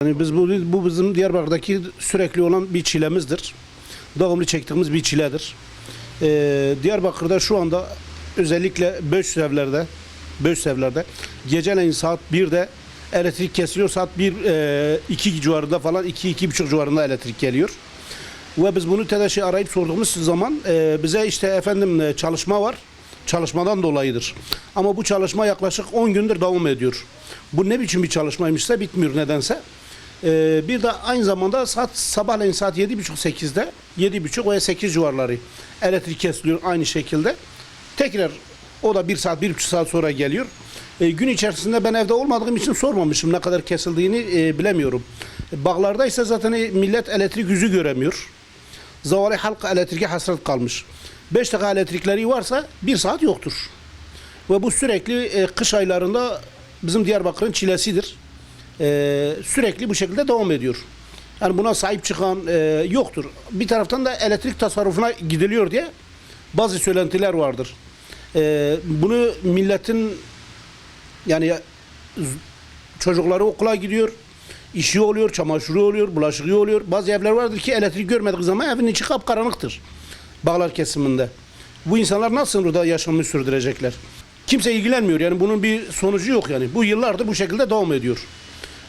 Yani bu bizim Diyarbakır'daki sürekli olan bir çilemizdir. Devamlı çektiğimiz bir çiledir. Diyarbakır'da şu anda özellikle Böğüsevler'de geceleyin saat 1'de elektrik kesiliyor. Saat 2 civarında falan 2-2,5 civarında elektrik geliyor. Ve biz bunu TEDAŞ'ı arayıp sorduğumuz zaman bize işte efendim çalışma var. Çalışmadan dolayıdır. Ama bu çalışma yaklaşık 10 gündür devam ediyor. Bu ne biçim bir çalışmaymışsa bitmiyor nedense. Bir de aynı zamanda sabahleyin saat 7.30-8'de 7.30 veya 8 civarları elektrik kesiliyor aynı şekilde. Tekrar o da 1 saat 1,5 saat sonra geliyor. Gün içerisinde ben evde olmadığım için sormamışım ne kadar kesildiğini bilemiyorum. Bağlarda ise zaten millet elektrik yüzü göremiyor. Zavali halk elektriğe hasret kalmış. 5 dakika elektrikleri varsa 1 saat yoktur. Ve bu sürekli kış aylarında bizim Diyarbakır'ın çilesidir. Sürekli bu şekilde devam ediyor. Yani buna sahip çıkan yoktur. Bir taraftan da elektrik tasarrufuna gidiliyor diye bazı söylentiler vardır. Bunu milletin yani çocukları okula gidiyor, işi oluyor, çamaşırı oluyor, bulaşığı oluyor. Bazı evler vardır ki elektrik görmediği zaman evin içi kapkaranlıktır. Bağlar kesiminde. Bu insanlar nasıl burada yaşamını sürdürecekler? Kimse ilgilenmiyor. Yani bunun bir sonucu yok yani. Bu yıllardır bu şekilde devam ediyor.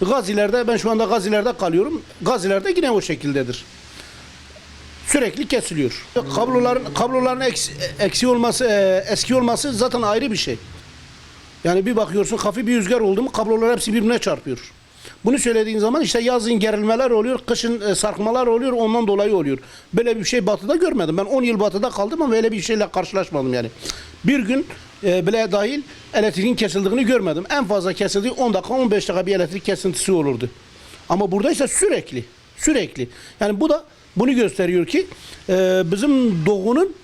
Gaziler'de, ben şu anda Gaziler'de kalıyorum. Gaziler'de yine o şekildedir. Sürekli kesiliyor. Kabloların eski olması zaten ayrı bir şey. Yani bir bakıyorsun hafif bir rüzgar oldu mu kablolar hepsi birbirine çarpıyor. Bunu söylediğin zaman işte yazın gerilmeler oluyor, kışın sarkmalar oluyor, ondan dolayı oluyor. Böyle bir şey Batı'da görmedim. Ben 10 yıl Batı'da kaldım ama böyle bir şeyle karşılaşmadım yani. Bir gün bile dahil elektriğin kesildiğini görmedim. En fazla kesildiği 10 dakika 15 dakika bir elektrik kesintisi olurdu. Ama burada ise sürekli. Yani bu da bunu gösteriyor ki bizim Doğu'nun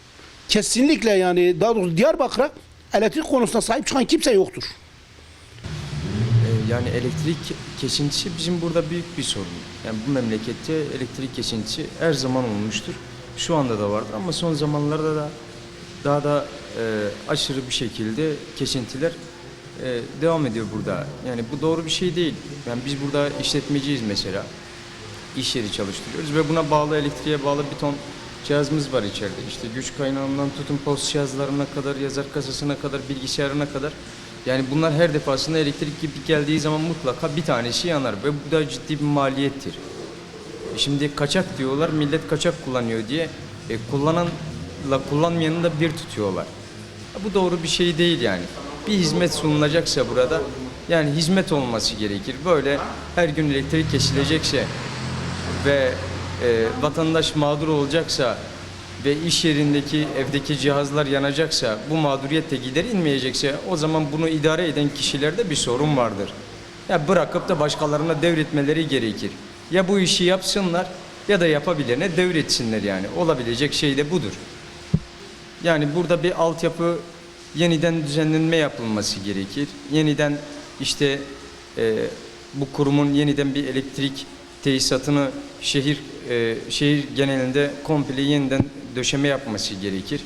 kesinlikle yani daha doğrusu Diyarbakır'a elektrik konusunda sahip çıkan kimse yoktur. Yani elektrik kesintisi bizim burada büyük bir sorun. Yani bu memlekette elektrik kesintisi her zaman olmuştur. Şu anda da vardır ama son zamanlarda da daha da aşırı bir şekilde kesintiler devam ediyor burada. Yani bu doğru bir şey değil. Yani biz burada işletmeciyiz mesela. İş yeri çalıştırıyoruz ve buna bağlı elektriğe bağlı bir ton cihazımız var içeride. İşte güç kaynağından tutun post cihazlarına kadar, yazar kasasına kadar, bilgisayarına kadar. Yani bunlar her defasında elektrik gibi geldiği zaman mutlaka bir tanesi yanar ve bu da ciddi bir maliyettir. Şimdi kaçak diyorlar, millet kaçak kullanıyor diye kullananla kullanmayanı da bir tutuyorlar. Bu doğru bir şey değil yani. Bir hizmet sunulacaksa burada yani hizmet olması gerekir. Böyle her gün elektrik kesilecekse ve vatandaş mağdur olacaksa ve iş yerindeki evdeki cihazlar yanacaksa, bu mağduriyet de giderilmeyecekse o zaman bunu idare eden kişilerde bir sorun vardır. Ya bırakıp da başkalarına devretmeleri gerekir. Ya bu işi yapsınlar ya da yapabilene devretsinler yani. Olabilecek şey de budur. Yani burada bir altyapı yeniden düzenlenme yapılması gerekir. Yeniden işte bu kurumun yeniden bir elektrik tesisatını şehir genelinde komple yeniden döşeme yapması gerekir.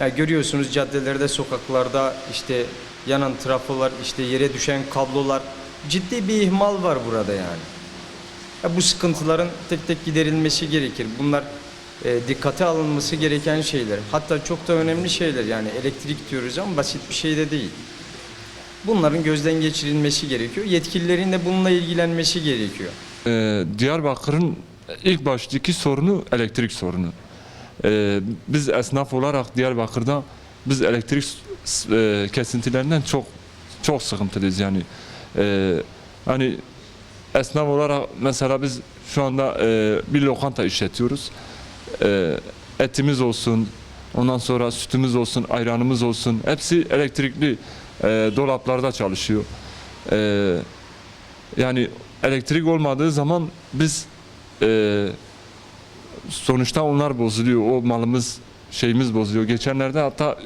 Yani görüyorsunuz caddelerde, sokaklarda işte yanan trafolar, işte yere düşen kablolar, ciddi bir ihmal var burada yani. Ya bu sıkıntıların tek tek giderilmesi gerekir. Bunlar dikkate alınması gereken şeyler. Hatta çok da önemli şeyler yani elektrik diyoruz ama basit bir şey de değil. Bunların gözden geçirilmesi gerekiyor. Yetkililerin de bununla ilgilenmesi gerekiyor. Diyarbakır'ın ilk baştaki sorunu elektrik sorunu. Biz esnaf olarak Diyarbakır'da biz elektrik kesintilerinden çok sıkıntılıyız yani. Hani esnaf olarak mesela biz şu anda bir lokanta işletiyoruz. Etimiz olsun, ondan sonra sütümüz olsun, ayranımız olsun, hepsi elektrikli dolaplarda çalışıyor. Yani elektrik olmadığı zaman biz sonuçta onlar bozuluyor. O malımız şeyimiz bozuluyor. Geçenlerde hatta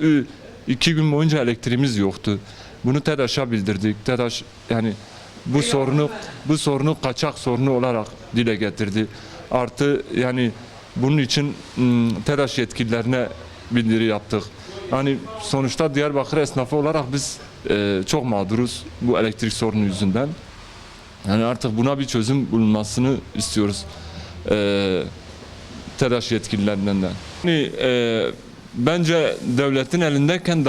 2 gün boyunca elektriğimiz yoktu. Bunu TEDAŞ'a bildirdik. TEDAŞ yani bu sorunu kaçak sorunu olarak dile getirdi. Artı yani bunun için TEDAŞ yetkililerine bildiri yaptık. Yani sonuçta Diyarbakır esnafı olarak biz çok mağduruz bu elektrik sorunu yüzünden. Yani artık buna bir çözüm bulunmasını istiyoruz. TEDAŞ yetkililerinden de. Yani, bence devletin elindeyken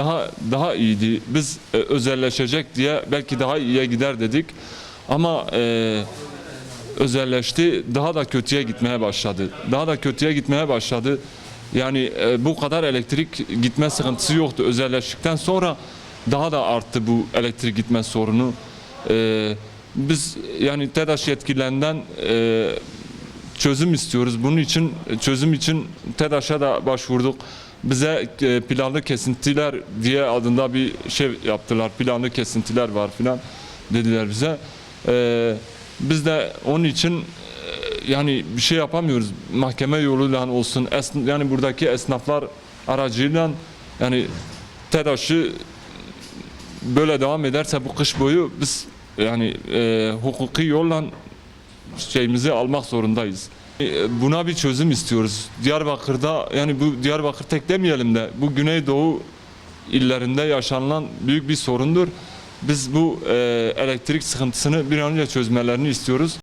daha iyiydi. Biz özelleşecek diye belki daha iyiye gider dedik. Ama özelleşti, daha da kötüye gitmeye başladı. Daha da kötüye gitmeye başladı. Yani bu kadar elektrik gitme sıkıntısı yoktu. Özelleştikten sonra daha da arttı bu elektrik gitme sorunu. Biz yani TEDAŞ yetkililerinden çözüm istiyoruz. Bunun için çözüm için TEDAŞ'a da başvurduk. Bize planlı kesintiler diye adında bir şey yaptılar. Planlı kesintiler var filan dediler bize. Biz de onun için yani bir şey yapamıyoruz. Mahkeme yoluyla olsun. Yani buradaki esnaflar aracıyla yani TEDAŞ'ı böyle devam ederse bu kış boyu biz yani hukuki yolla şeyimizi almak zorundayız. Buna bir çözüm istiyoruz. Diyarbakır'da yani bu Diyarbakır tek demeyelim de bu Güneydoğu illerinde yaşanılan büyük bir sorundur. Biz bu elektrik sıkıntısını bir an önce çözmelerini istiyoruz.